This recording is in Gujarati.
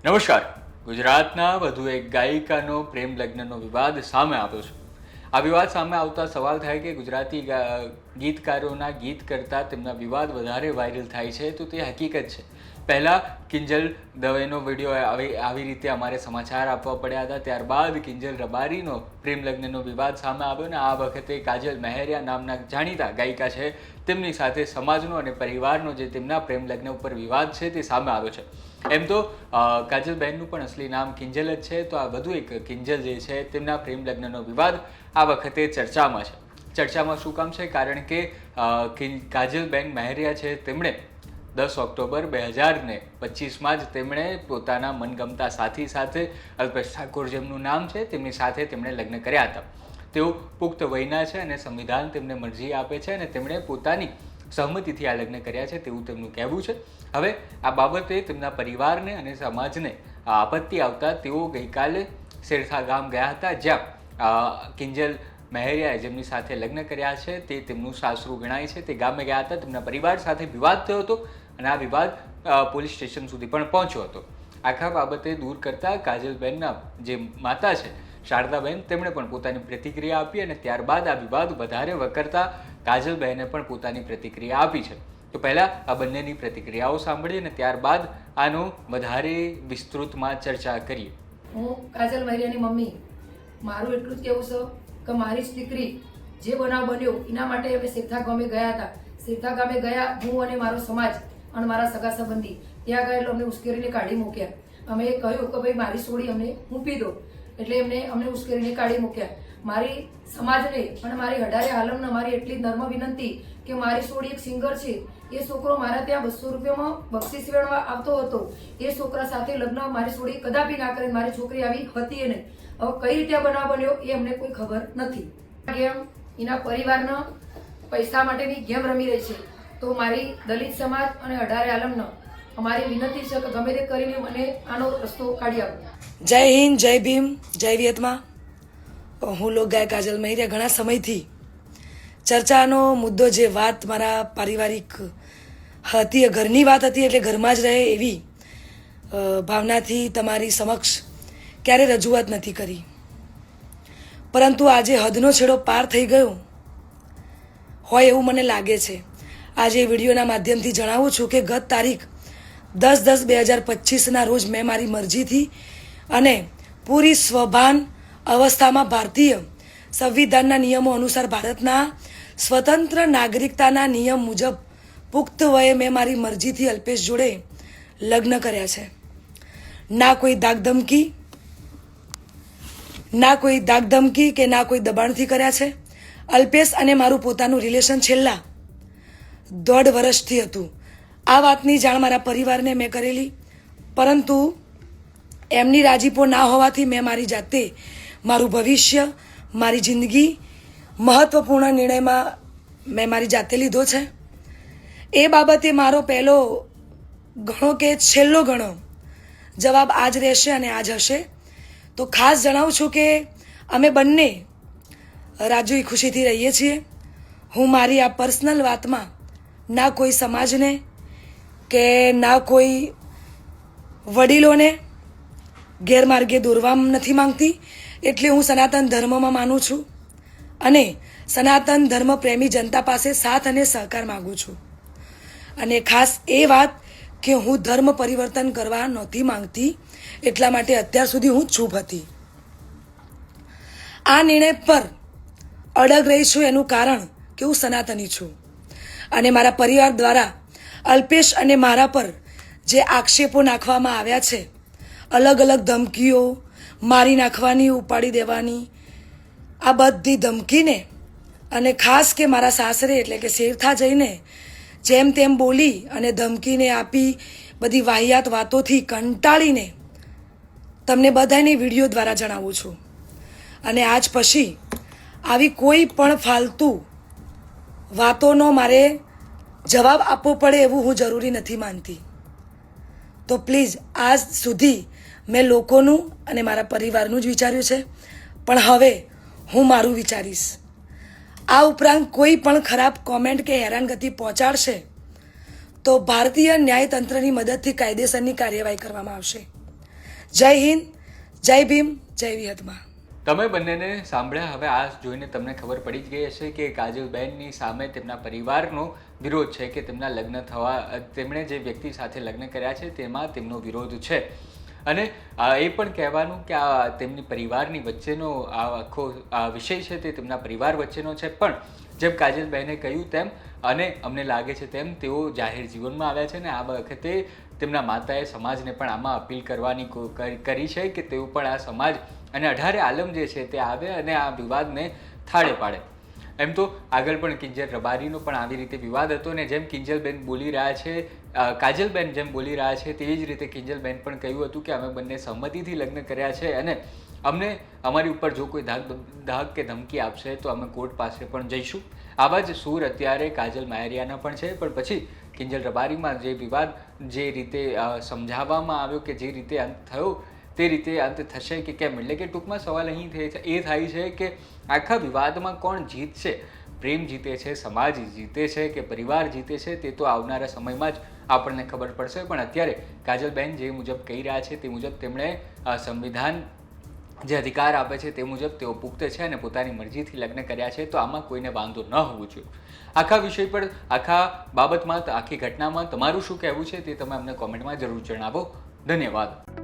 નમસ્કાર. ગુજરાતના વધુ એક ગાયિકાનો પ્રેમ લગ્નનો વિવાદ સામે આવ્યો છે. આ વિવાદ સામે આવતા સવાલ થાય કે ગુજરાતી ગીતકારોના ગીત કરતાં તેમના વિવાદ વધારે વાયરલ થાય છે, તો તે હકીકત છે. પહેલાં કિંજલ દવેનો વિડીયો આવી રીતે અમારે સમાચાર આપવા પડ્યા હતા. ત્યારબાદ કિંજલ રબારીનો પ્રેમ લગ્નનો વિવાદ સામે આવ્યો ને આ વખતે કાજલ મહેરિયા નામના જાણીતા ગાયિકા છે, તેમની સાથે સમાજનો અને પરિવારનો જે તેમના પ્રેમ લગ્ન ઉપર વિવાદ છે તે સામે આવ્યો છે. એમ તો કાજલબહેનનું પણ અસલી નામ કિંજલ જ છે, તો આ વધુ એક કિંજલ જે છે તેમના પ્રેમ લગ્નનો વિવાદ આ વખતે ચર્ચામાં છે. ચર્ચામાં શું કામ છે? કારણ કે કાજલબેન મહેરિયા છે, તેમણે 10 ઓક્ટોબર 2025માં જ તેમણે પોતાના મનગમતા સાથી સાથે, અલ્પેશ ઠાકોર જેમનું નામ છે, તેમની સાથે તેમણે લગ્ન કર્યા હતા. તેઓ પુખ્ત વયના છે અને સંવિધાન તેમને મરજી આપે છે અને તેમણે પોતાની સહમતિથી આ લગ્ન કર્યા છે તેવું તેમનું કહેવું છે. હવે આ બાબતે તેમના પરિવારને અને સમાજને આપત્તિ આવતા તેઓ ગઈકાલે શેરથા ગામ ગયા હતા, જ્યાં કિંજલ મહેરિયાએ જેમની સાથે લગ્ન કર્યા છે તે તેમનું સાસરું ગણાય છે, તે ગામે ગયા હતા. તેમના પરિવાર સાથે વિવાદ થયો હતો અને આ વિવાદ પોલીસ સ્ટેશન સુધી પણ પહોંચ્યો હતો. આખા બાબતે દૂર કરતાં કાજલબેનના જે માતા છે શારદાબેન, તેમણે પણ પોતાની પ્રતિક્રિયા આપી અને ત્યારબાદ આ વિવાદ વધારે વકરતા કાજલબહેને પણ પોતાની પ્રતિક્રિયા આપી છે. તો પહેલાં આ બંનેની પ્રતિક્રિયાઓ સાંભળીએ અને ત્યારબાદ આનો વધારે વિસ્તૃતમાં ચર્ચા કરીએ. હું કાજલ મહેરિયાની મમ્મી, મારું એટલું જ કહેવું છે કે મારી જ દીકરી જે બનાવ બન્યો એના માટે અમે શેરથા ગામે ગયા હતા. શેરથા ગામે ગયા, હું અને મારો સમાજ અને મારા સગા સંબંધી ત્યાં ગયેલો અમને ઉશ્કેરીને કાઢી મૂક્યા. અમે કહ્યું કે ભાઈ મારી સોડી અમને મૂકી દો, એટલે અમને ઉશ્કેરીને કાઢી મૂક્યા. મારી સમાજને અને મારી હડારે આલમને મારી એટલી નર્મ વિનંતી કે મારી સોડી એક સિંગર છે, એ છોકરો મારા ત્યાં 200 રૂપિયામાં બક્ષીસ વેણવા આવતો હતો. એ છોકરા સાથે લગ્ન મારી સોડી કદાપી ના કરે. મારી છોકરી આવી હતી નહીં. હવે કઈ રીતે બનાવ બન્યો એ અમને કોઈ ખબર નથી. ગેમ એના પરિવારના પૈસા માટેની ગેમ રમી રહી છે. તો મારી દલિત સમાજ અને અઢારે આલમનો અમારી વિનંતી છે કે ગમે તે કરીને મને આનો રસ્તો કાઢી આપો. જય હિન્દ, જય ભીમ, જય વિયતમાં. હું લોક ગાયક કાજલ મહેરિયા. ઘણા સમયથી ચર્ચાનો મુદ્દો જે વાત મારા પારિવારિક હતી, ઘરની વાત હતી, એટલે ઘરમાં જ રહે એવી ભાવનાથી તમારી સમક્ષ ક્યારે રજૂઆત નથી કરી. પરંતુ આજે હદનો છેડો પાર થઈ ગયો હોય એવું મને લાગે છે. આજે વિડીયોના માધ્યમથી જણાવું છું કે ગત તારીખ 10/10/2025ના રોજ મેં મારી મરજીથી અને પૂરી સ્વભાન અવસ્થામાં ભારતીય સંવિધાનના નિયમો અનુસાર ભારતના સ્વતંત્ર નાગરિકતાના નિયમ મુજબ પુખ્ત વયે મેં મારી મરજીથી અલ્પેશ જોડે લગ્ન કર્યા છે. ના કોઈ દાગધમકી કે ના કોઈ દબાણથી કર્યા છે. અલ્પેશ અને મારું પોતાનું રિલેશન છેલ્લા 1.5 વર્ષથી હતું. આ વાતની જાણ મારા પરિવારને મેં કરેલી, પરંતુ એમની રાજીપો ના હોવાથી મેં મારી જાતે મારું ભવિષ્ય, મારી જિંદગી મહત્વપૂર્ણ નિર્ણયમાં મેં મારી જાતે લીધો છે. એ બાબતે મારો પહેલો ઘણો કે છેલ્લો ઘણો જવાબ આજ રહેશે અને આજ હશે. તો ખાસ જણાવું છું કે અમે બંને રાજી ખુશીથી રહીએ છીએ. હું મારી આ પર્સનલ વાતમાં ના કોઈ સમાજને કે ના કોઈ વડીલોને ગેરમાર્ગે દોરવા નથી માંગતી. એટલે હું સનાતન ધર્મમાં માનું છું અને સનાતન ધર્મ પ્રેમી જનતા પાસે સાથ અને સહકાર માગું છું. અને ખાસ એ વાત કે હું ધર્મ પરિવર્તન કરવા નહોતી માંગતી, એટલા માટે અત્યાર સુધી હું ચૂપ હતી. આ નિર્ણય પર અડગ રહી છું એનું કારણ કે હું સનાતની છું અને મારા પરિવાર દ્વારા અલ્પેશ અને મારા પર જે આક્ષેપો નાખવામાં આવ્યા છે, અલગ અલગ ધમકીઓ, મારી નાખવાની, ઉપાડી દેવાની, આ બધી ધમકીને અને ખાસ કે મારા સાસરે એટલે કે શેરથા જઈને જેમ તેમ બોલી અને ધમકીને આપી બધી વાહિયાત વાતોથી કંટાળીને તમને બધાની વિડીયો દ્વારા જણાવું છું. અને આજ પછી આવી કોઈ પણ ફાલતુ વાતોનો મારે જવાબ આપવો પડે એવું હું જરૂરી નથી માનતી. તો પ્લીઝ, આજ સુધી મેં લોકોનું અને મારા પરિવારનું જ વિચાર્યું છે, પણ હવે હું મારું વિચારીશ. આ ઉપરાંત કોઈ પણ ખરાબ કોમેન્ટ કે હેરાનગતિ પહોંચાડશે તો ભારતીય ન્યાયતંત્રની મદદથી કાયદેસરની કાર્યવાહી કરવામાં આવશે. જય હિન્દ, જય ભીમ, જય વિહતમાં. તમે બંનેને સાંભળ્યા. હવે આ જોઈને તમને ખબર પડી જ ગઈ હશે કે કાજલબહેનની સામે તેમના પરિવારનો વિરોધ છે કે તેમના લગ્ન થવા તેમણે જે વ્યક્તિ સાથે લગ્ન કર્યા છે તેમાં તેમનો વિરોધ છે. અને એ પણ કહેવાનું કે આ તેમની પરિવારની વચ્ચેનો આ આખો આ વિષય છે તે તેમના પરિવાર વચ્ચેનો છે. પણ જેમ કાજલબહેને કહ્યું તેમ અને અમને લાગે છે તેમ તેઓ જાહેર જીવનમાં આવ્યા છે ને આ વખતે તેમના માતાએ સમાજને પણ આમાં અપીલ કરવાની કરી છે કે તેઓ પણ આ સમાજ અને 18 આલમ જે છે તે આવે અને આ વિવાદને થાળે પાડે. એમ તો આગળ પણ કિંજલ રબારીનો પણ આવી રીતે વિવાદ હતો ને જેમ કિંજલબેન બોલી રહ્યા છે, કાજલબેન જેમ બોલી રહ્યા છે તેવી જ રીતે કિંજલબેન પણ કહ્યું હતું કે અમે બંને સહમતિથી લગ્ન કર્યા છે અને અમને અમારી ઉપર જો કોઈ દાગ કે ધમકી આપશે તો અમે કોર્ટ પાસે પણ જઈશું. આવા જ સૂર અત્યારે કાજલ માયરિયાના પણ છે. પણ પછી કિંજલ રબારીમાં જે વિવાદ જે રીતે સમજાવવામાં આવ્યો કે જે રીતે અંત થયો તે રીતે અંત થશે કે કેમ, એટલે કે ટૂંકમાં સવાલ અહીં એ થાય છે કે આખા વિવાદમાં કોણ જીતશે? પ્રેમ જીતે છે, સમાજ જીતે છે કે પરિવાર જીતે છે તે તો આવનારા સમયમાં જ આપણને ખબર પડશે. પણ અત્યારે કાજલબેન જે મુજબ કહી રહ્યા છે તે મુજબ તેમણે સંવિધાન જે અધિકાર આપે છે તે મુજબ તેઓ પુખ્ત છે અને પોતાની મરજીથી લગ્ન કર્યા છે તો આમાં કોઈને વાંધો ન હોવું જોઈએ. આખા વિષય પર આખા બાબતમાં આખી ઘટનામાં તમારું શું કહેવું છે તે તમે અમને કોમેન્ટમાં જરૂર જણાવો. ધન્યવાદ.